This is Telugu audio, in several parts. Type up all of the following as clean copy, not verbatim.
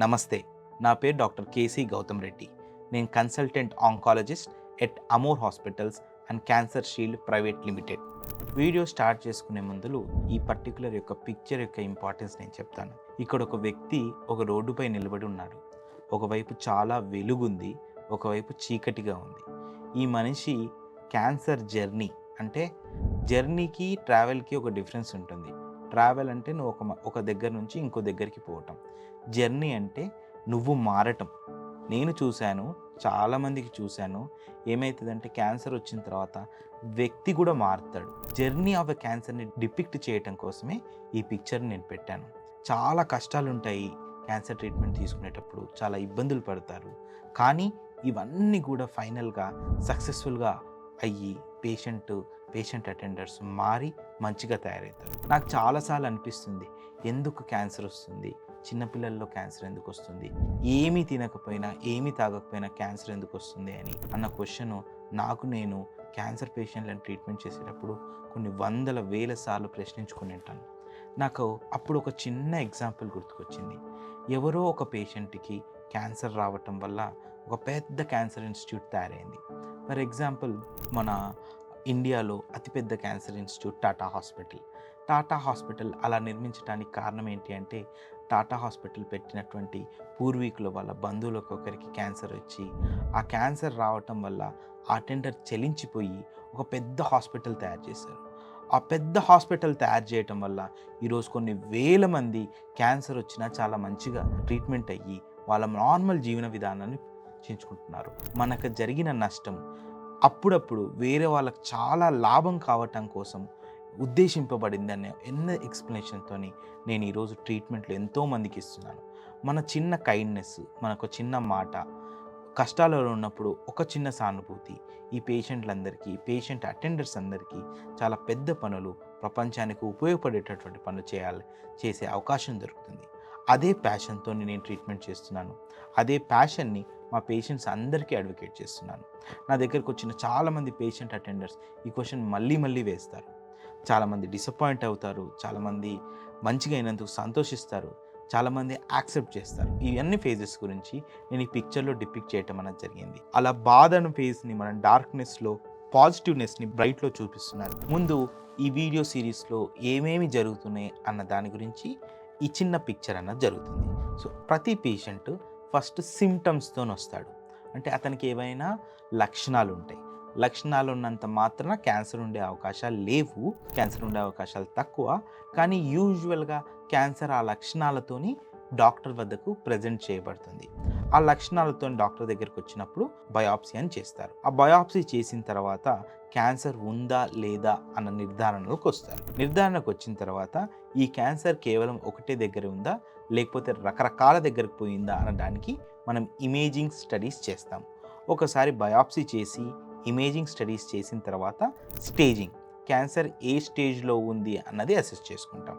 నమస్తే, నా పేరు డాక్టర్ కేసీ గౌతమ్ రెడ్డి. నేను consultant oncologist at Amor hospitals and cancer shield private limited. Video start చేసుకునే ముందు ఈ పర్టికులర్ పిక్చర్ యొక్క ఇంపార్టెన్స్ నేను చెప్తాను. ఇక్కడ ఒక వ్యక్తి ఒక రోడ్డుపై నిలబడి ఉన్నాడు. ఒకవైపు చాలా వెలుగుంది, ఒకవైపు చీకటిగా ఉంది. ఈ మనిషి క్యాన్సర్ జర్నీ అంటే జర్నీకి ట్రావెల్కి ఒక డిఫరెన్స్ ఉంటుంది. ట్రావెల్ అంటే నువ్వు ఒక దగ్గర నుంచి ఇంకో దగ్గరికి పోవటం. జర్నీ అంటే నువ్వు మారటం. నేను చూశాను, చాలామందికి చూశాను. ఏమవుతుందంటే క్యాన్సర్ వచ్చిన తర్వాత వ్యక్తి కూడా మారుతాడు. జర్నీ ఆఫ్ ఎ క్యాన్సర్ని డిపిక్ట్ చేయటం కోసమే ఈ పిక్చర్ని నేను పెట్టాను. చాలా కష్టాలు ఉంటాయి క్యాన్సర్ ట్రీట్మెంట్ తీసుకునేటప్పుడు, చాలా ఇబ్బందులు పడతారు. కానీ ఇవన్నీ కూడా ఫైనల్గా సక్సెస్ఫుల్గా అయ్యి పేషెంట్ అటెండర్స్ మారి మంచిగా తయారవుతారు. నాకు చాలాసార్లు అనిపిస్తుంది, ఎందుకు క్యాన్సర్ వస్తుంది, చిన్నపిల్లల్లో క్యాన్సర్ ఎందుకు వస్తుంది, ఏమీ తినకపోయినా ఏమీ తాగకపోయినా క్యాన్సర్ ఎందుకు వస్తుంది అన్న క్వశ్చన్ నేను క్యాన్సర్ పేషెంట్లను ట్రీట్మెంట్ చేసేటప్పుడు కొన్ని వందల వేల సార్లు ప్రశ్నించుకుని ఉంటాను. నాకు అప్పుడు ఒక చిన్న ఎగ్జాంపుల్ గుర్తుకొచ్చింది. ఎవరో ఒక పేషెంట్కి క్యాన్సర్ రావటం వల్ల ఒక పెద్ద క్యాన్సర్ ఇన్స్టిట్యూట్ తయారైంది. ఫర్ ఎగ్జాంపుల్, మన ఇండియాలో అతిపెద్ద క్యాన్సర్ ఇన్స్టిట్యూట్ టాటా హాస్పిటల్ అలా నిర్మించడానికి కారణం ఏంటి అంటే, టాటా హాస్పిటల్ పెట్టినటువంటి పూర్వీకుల వాళ్ళ బంధువులకు ఒకరికి క్యాన్సర్ వచ్చి, ఆ క్యాన్సర్ రావటం వల్ల ఆ టెండర్ చెలించిపోయి ఒక పెద్ద హాస్పిటల్ తయారు చేశారు. ఆ పెద్ద హాస్పిటల్ తయారు చేయటం వల్ల ఈరోజు కొన్ని వేల మంది క్యాన్సర్ వచ్చినా చాలా మంచిగా ట్రీట్మెంట్ అయ్యి వాళ్ళ నార్మల్ జీవన విధానాన్ని చేయించుకుంటున్నారు. మనకు జరిగిన నష్టం అప్పుడప్పుడు వేరే వాళ్ళకి చాలా లాభం కావటం కోసం ఉద్దేశింపబడింది అనే ఎక్స్ప్లెనేషన్తో నేను ఈరోజు ట్రీట్మెంట్లు ఎంతోమందికి ఇస్తున్నాను. మన చిన్న కైండ్నెస్, మనకు చిన్న మాట, కష్టాలలో ఉన్నప్పుడు ఒక చిన్న సానుభూతి ఈ పేషెంట్లందరికీ, పేషెంట్ అటెండర్స్ అందరికీ చాలా పెద్ద పనులు, ప్రపంచానికి ఉపయోగపడేటటువంటి పనులు చేసే అవకాశం దొరుకుతుంది. అదే ప్యాషన్తో నేను ట్రీట్మెంట్ చేస్తున్నాను. అదే ప్యాషన్ని మా పేషెంట్స్ అందరికీ అడ్వకేట్ చేస్తున్నాను. నా దగ్గరకు వచ్చిన చాలామంది పేషెంట్ అటెండర్స్ ఈ క్వశ్చన్ మళ్ళీ వేస్తారు. చాలామంది డిసప్పాయింట్ అవుతారు, చాలామంది మంచిగా అయినందుకు సంతోషిస్తారు, చాలామంది యాక్సెప్ట్ చేస్తారు. ఇవన్నీ ఫేజెస్ గురించి నేను ఈ పిక్చర్లో డిపిక్ట్ చేయటం అనేది జరిగింది. అలా బాధను ఫేజ్ని మనం డార్క్నెస్లో పాజిటివ్నెస్ని బ్రైట్లో చూపిస్తున్నారు. ముందు ఈ వీడియో సిరీస్లో ఏమేమి జరుగుతున్నాయి అన్న దాని గురించి ఈ చిన్న పిక్చర్ అన్నది జరుగుతుంది. సో ప్రతి పేషెంట్ ఫస్ట్ సిమ్టమ్స్తో వస్తాడు. అంటే అతనికి ఏవైనా లక్షణాలు ఉంటాయి. లక్షణాలు ఉన్నంత మాత్రాన క్యాన్సర్ ఉండే అవకాశాలు లేవు, క్యాన్సర్ ఉండే అవకాశాలు తక్కువ. కానీ యూజువల్గా క్యాన్సర్ ఆ లక్షణాలతోని డాక్టర్ వద్దకు ప్రజెంట్ చేయబడుతుంది. ఆ లక్షణాలతో డాక్టర్ దగ్గరికి వచ్చినప్పుడు బయాప్సీ అని చేస్తారు. ఆ బయాప్సీ చేసిన తర్వాత క్యాన్సర్ ఉందా లేదా అన్న నిర్ధారణకు వస్తారు. నిర్ధారణకు వచ్చిన తర్వాత ఈ క్యాన్సర్ కేవలం ఒకటే దగ్గర ఉందా లేకపోతే రకరకాల దగ్గరకు పోయిందా అనడానికి మనం ఇమేజింగ్ స్టడీస్ చేస్తాం. ఒకసారి బయాప్సీ చేసి ఇమేజింగ్ స్టడీస్ చేసిన తర్వాత స్టేజింగ్, క్యాన్సర్ ఏ స్టేజ్లో ఉంది అన్నది అసెస్ చేసుకుంటాం.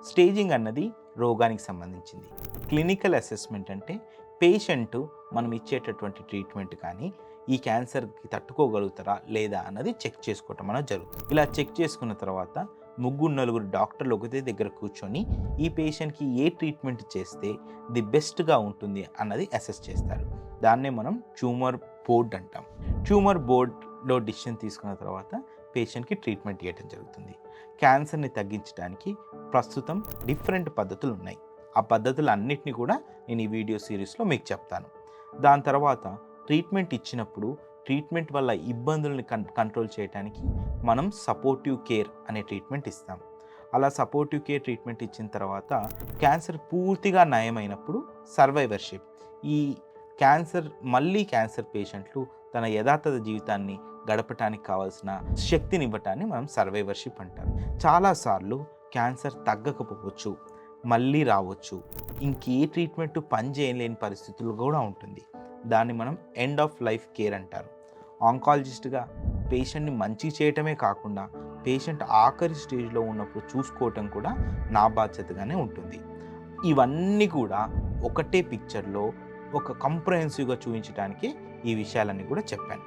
స్టేజింగ్ అన్నది రోగానికి సంబంధించింది. క్లినికల్ అసెస్మెంట్ అంటే పేషెంట్ మనం ఇచ్చేటటువంటి ట్రీట్మెంట్ కానీ ఈ క్యాన్సర్కి తట్టుకోగలుగుతారా లేదా అన్నది చెక్ చేసుకోవటం అనేది జరుగుతుంది. ఇలా చెక్ చేసుకున్న తర్వాత 3-4 డాక్టర్లు ఒకటే దగ్గర కూర్చొని ఈ పేషెంట్కి ఏ ట్రీట్మెంట్ చేస్తే ది బెస్ట్గా ఉంటుంది అన్నది అసెస్ చేస్తారు. దాన్నే మనం ట్యూమర్ బోర్డ్ అంటాం. ట్యూమర్ బోర్డ్లో డిసిషన్ తీసుకున్న తర్వాత పేషెంట్కి ట్రీట్మెంట్ ఇవ్వడం జరుగుతుంది. క్యాన్సర్ని తగ్గించడానికి ప్రస్తుతం డిఫరెంట్ పద్ధతులు ఉన్నాయి. ఆ పద్ధతులు అన్నిటినీ కూడా నేను ఈ వీడియో సిరీస్లో మీకు చెప్తాను. దాని తర్వాత ట్రీట్మెంట్ ఇచ్చినప్పుడు ట్రీట్మెంట్ వల్ల ఇబ్బందుల్ని కంట్రోల్ చేయడానికి మనం సపోర్టివ్ కేర్ అనే ట్రీట్మెంట్ ఇస్తాం. అలా సపోర్టివ్ కేర్ ట్రీట్మెంట్ ఇచ్చిన తర్వాత క్యాన్సర్ పూర్తిగా నయమైనప్పుడు సర్వైవర్షిప్, ఈ క్యాన్సర్ పేషెంట్లు తన యథాతథ జీవితాన్ని గడపటానికి కావాల్సిన శక్తిని ఇవ్వటాన్ని మనం సర్వైవర్షిప్ అంటారు. చాలాసార్లు క్యాన్సర్ తగ్గకపోవచ్చు, మళ్ళీ రావచ్చు, ఇంకే ట్రీట్మెంట్ పని చేయలేని పరిస్థితులు కూడా ఉంటుంది. దాన్ని మనం ఎండ్ ఆఫ్ లైఫ్ కేర్ అంటారు. ఆంకాలజిస్ట్గా పేషెంట్ని మంచి చేయటమే కాకుండా పేషెంట్ ఆఖరి స్టేజ్లో ఉన్నప్పుడు చూసుకోవటం కూడా నా బాధ్యతగానే ఉంటుంది. ఇవన్నీ కూడా ఒకటే పిక్చర్లో ఒక కంప్రహెన్సివ్గా చూపించడానికి ఈ విషయాలన్నీ కూడా చెప్పాను.